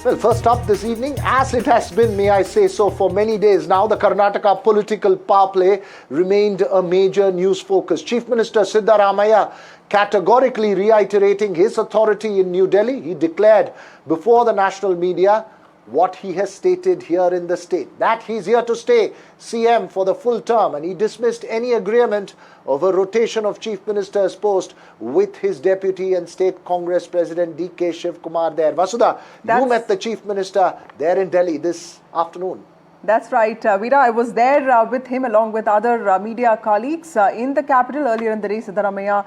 Well, first up this evening, as it has been, may I say so, for many days now, the Karnataka political power play remained a major news focus. Chief Minister Siddaramaiah categorically reiterating his authority in New Delhi. He declared before the national media what he has stated here in the state, that he's here to stay CM for the full term, and he dismissed any agreement of a rotation of Chief Minister's post with his deputy and State Congress President DK Shivakumar there. Vasudha, you met the Chief Minister there in Delhi this afternoon. That's right, Veera. I was there with him along with other media colleagues in the capital earlier in the day. Siddaramaiah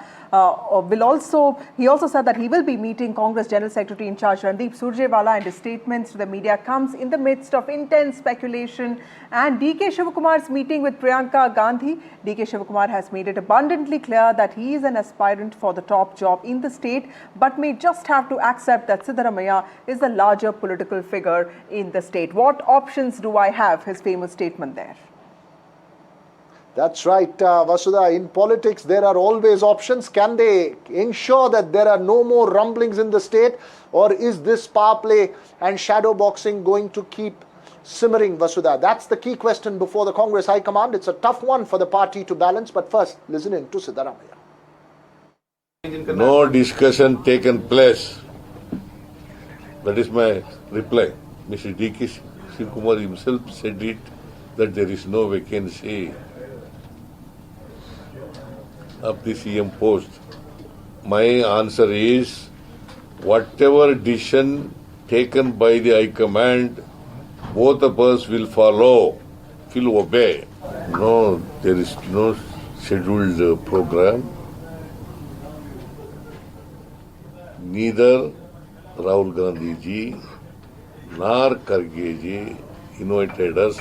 he also said that he will be meeting Congress General Secretary in charge Randeep Surjewala, and his statements to the media comes in the midst of intense speculation and DK Shivakumar's meeting with Priyanka Gandhi. DK Shivakumar has made it abundantly clear that he is an aspirant for the top job in the state, but may just have to accept that Siddaramaiah is the larger political figure in the state. What options do I have? His famous statement there. That's right, Vasudha. In politics, there are always options. Can they ensure that there are no more rumblings in the state, or is this power play and shadow boxing going to keep simmering, Vasudha? That's the key question before the Congress High Command. It's a tough one for the party to balance, but first, listen in to Siddaramaiah. No discussion taken place. That is my reply. Mr. DK Shivakumar himself said it, that there is no vacancy of the CM post. My answer is, whatever decision taken by the High Command, both of us will follow, will obey. No, there is no scheduled program. Neither Rahul Gandhi ji nor Kharge ji invited us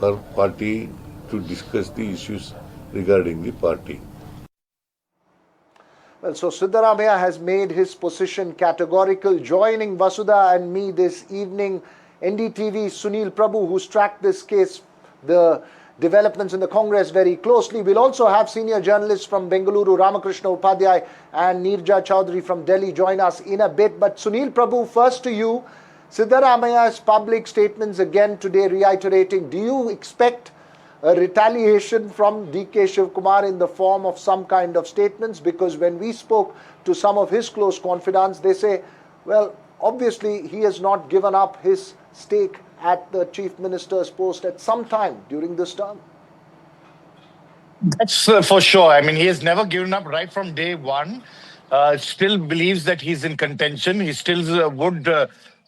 for party to discuss the issues regarding the party. Well, so Siddaramaiah has made his position categorical. Joining Vasudha and me this evening, NDTV Sunil Prabhu, who's tracked this case, the developments in the Congress very closely. We'll also have senior journalists from Bengaluru, Ramakrishna Upadhyay and Neerja Chowdhury from Delhi join us in a bit. But Sunil Prabhu, first to you, Siddaramaiah's public statements again today reiterating, do you expect a retaliation from DK Shivakumar in the form of some kind of statements? Because when we spoke to some of his close confidants, they say, well, obviously he has not given up his stake at the Chief Minister's post at some time during this term. That's for sure. I mean, he has never given up right from day one. Still believes that he's in contention. He still would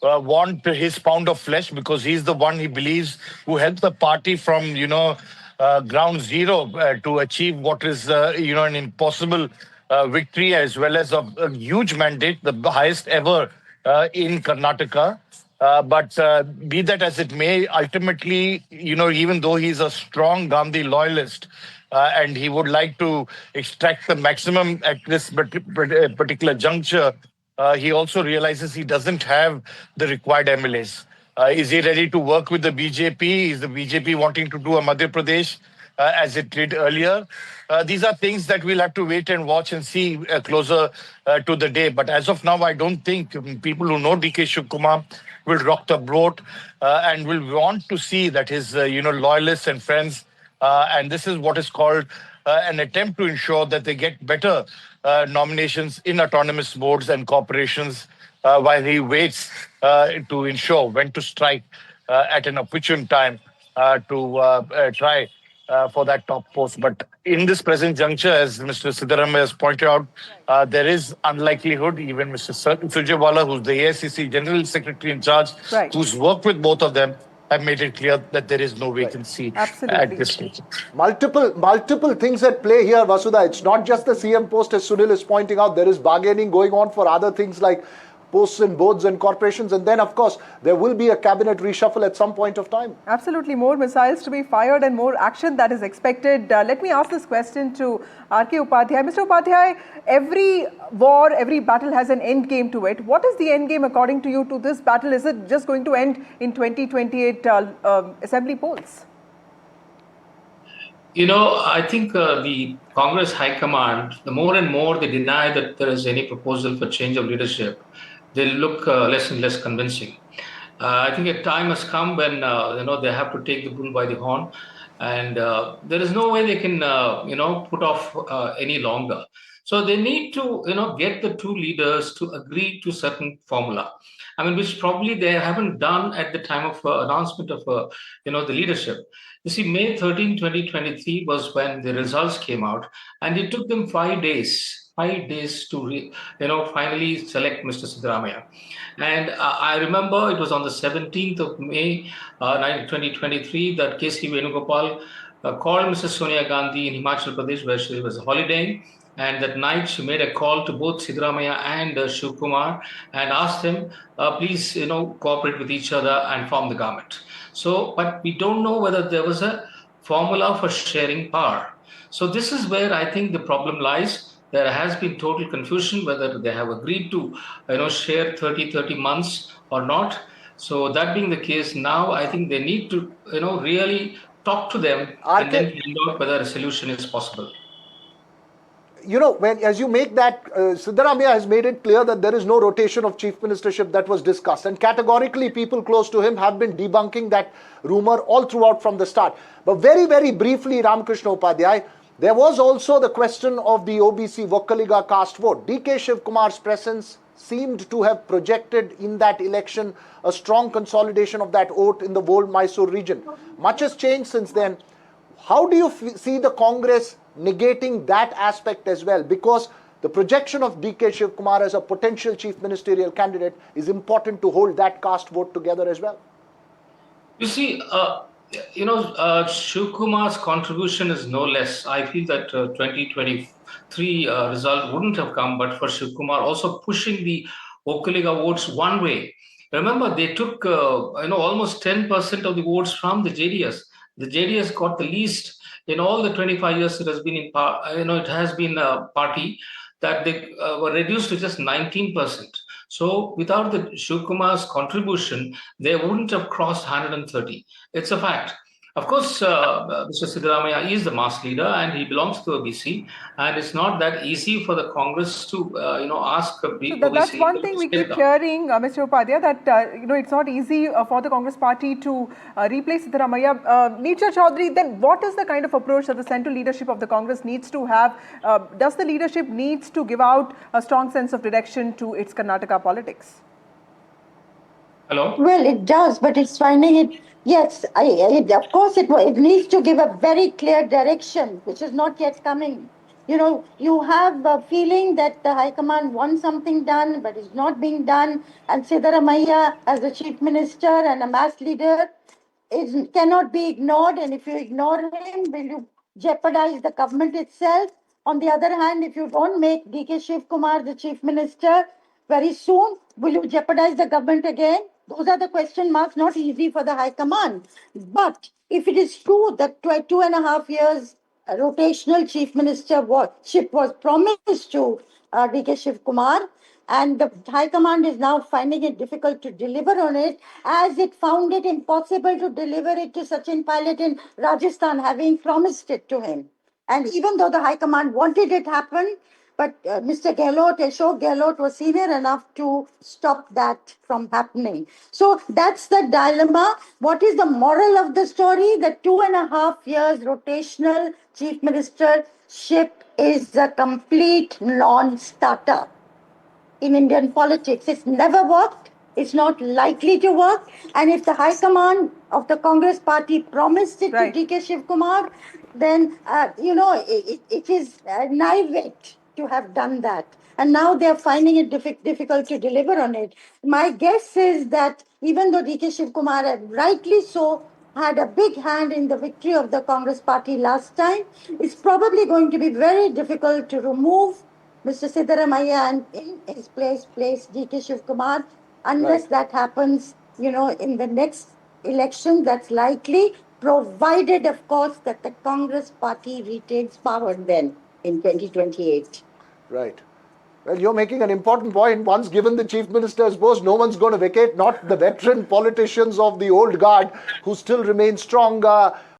want his pound of flesh, because he's the one he believes who helped the party from, ground zero to achieve what is, an impossible victory, as well as a huge mandate, the highest ever in Karnataka. But be that as it may, ultimately, even though he's a strong Gandhi loyalist, and he would like to extract the maximum at this particular juncture, he also realizes he doesn't have the required MLAs. Is he ready to work with the BJP? Is the BJP wanting to do a Madhya Pradesh as it did earlier? These are things that we'll have to wait and watch and see closer to the day. But as of now, I don't think people who know DK Shivakumar will rock the boat and will want to see that his loyalists and friends, and this is what is called an attempt to ensure that they get better nominations in autonomous boards and corporations, while he waits to ensure when to strike at an opportune time to try for that top post. But in this present juncture, as Mr. Siddaramaiah has pointed out, there is unlikelihood. Even Mr. Surjewala, who's the AICC General Secretary in charge, who's worked with both of them, have made it clear that there is no vacancy at this stage. Multiple things at play here, Vasudha. It's not just the CM post, as Sunil is pointing out. There is bargaining going on for other things like posts in boards and corporations, and then of course there will be a cabinet reshuffle at some point of time. Absolutely, more missiles to be fired and more action that is expected. Let me ask this question to RK Upadhyay. Mr. Upadhyay, every war, every battle has an end game to it. What is the end game according to you to this battle? Is it just going to end in 2028 assembly polls? I think the Congress High Command, the more and more they deny that there is any proposal for change of leadership, they look less and less convincing. I think a time has come when they have to take the bull by the horn, and there is no way they can put off any longer. So they need to get the two leaders to agree to certain formula. I mean, which probably they haven't done at the time of announcement of the leadership. You see, May 13, 2023 was when the results came out, and it took them 5 days. 5 days to finally select Mr. Siddaramaiah. And I remember it was on the 17th of May 2023 that KC Venugopal called Mrs. Sonia Gandhi in Himachal Pradesh where she was holidaying. And that night she made a call to both Siddaramaiah and Shivakumar and asked them, please, cooperate with each other and form the government. So, but we don't know whether there was a formula for sharing power. So this is where I think the problem lies. There has been total confusion whether they have agreed to share 30 months or not. So that being the case, now I think they need to really talk to them and then find out whether a solution is possible. As you make that, Siddaramaiah has made it clear that there is no rotation of chief ministership that was discussed. And categorically, people close to him have been debunking that rumor all throughout from the start. But very, very briefly, Ramakrishna Upadhyay, there was also the question of the OBC Vokkaliga caste vote. DK Shivakumar's presence seemed to have projected in that election a strong consolidation of that vote in the whole Mysore region. Much has changed since then. How do you see the Congress negating that aspect as well? Because the projection of DK Shivakumar as a potential chief ministerial candidate is important to hold that caste vote together as well. You see, Shivakumar's contribution is no less. I feel that 2023 result wouldn't have come but for Shivakumar also pushing the Vokkaliga votes one way. Remember, they took almost 10% of the votes from the JDS. The JDS got the least in all the 25 years it has been it has been a party that they were reduced to just 19%. So without the Shivakumar's contribution, they wouldn't have crossed 130. It's a fact. Of course, Mr. Siddaramaiah is the mass leader and he belongs to OBC. And it's not that easy for the Congress to, ask OBC. So that's one thing we keep hearing, Mr. Upadhyay, that, it's not easy for the Congress party to replace Siddaramaiah. Neerja Chaudhary, then what is the kind of approach that the central leadership of the Congress needs to have? Does the leadership needs to give out a strong sense of direction to its Karnataka politics? Hello? Well, it does, but it's finding it. Yes, of course, it needs to give a very clear direction, which is not yet coming. You have a feeling that the High Command wants something done, but it's not being done. And Siddaramaiah, as the Chief Minister and a mass leader, cannot be ignored. And if you ignore him, will you jeopardize the government itself? On the other hand, if you don't make DK Shivakumar the Chief Minister very soon, will you jeopardize the government again? Those are the question marks, not easy for the High Command. But if it is true that 2.5 years rotational chief ministership was promised to DK Shivakumar, and the High Command is now finding it difficult to deliver on it, as it found it impossible to deliver it to Sachin Pilot in Rajasthan, having promised it to him. And even though the High Command wanted it happen, but Mr. Gehlot, Ashok Gehlot, was senior enough to stop that from happening. So that's the dilemma. What is the moral of the story? The 2.5 years rotational chief ministership is a complete non-starter in Indian politics. It's never worked. It's not likely to work. And if the High Command of the Congress party promised it to DK Shivakumar, then, it is naive to have done that. And now they're finding it difficult to deliver on it. My guess is that even though DK Shivakumar, rightly so, had a big hand in the victory of the Congress party last time, it's probably going to be very difficult to remove Mr. Siddaramaiah and in his place DK Shivakumar, unless that happens, in the next election. That's likely, provided, of course, that the Congress party retains power then in 2028. Right. Well, you're making an important point. Once given the chief minister's post, no one's going to vacate, not the veteran politicians of the old guard who still remain strong.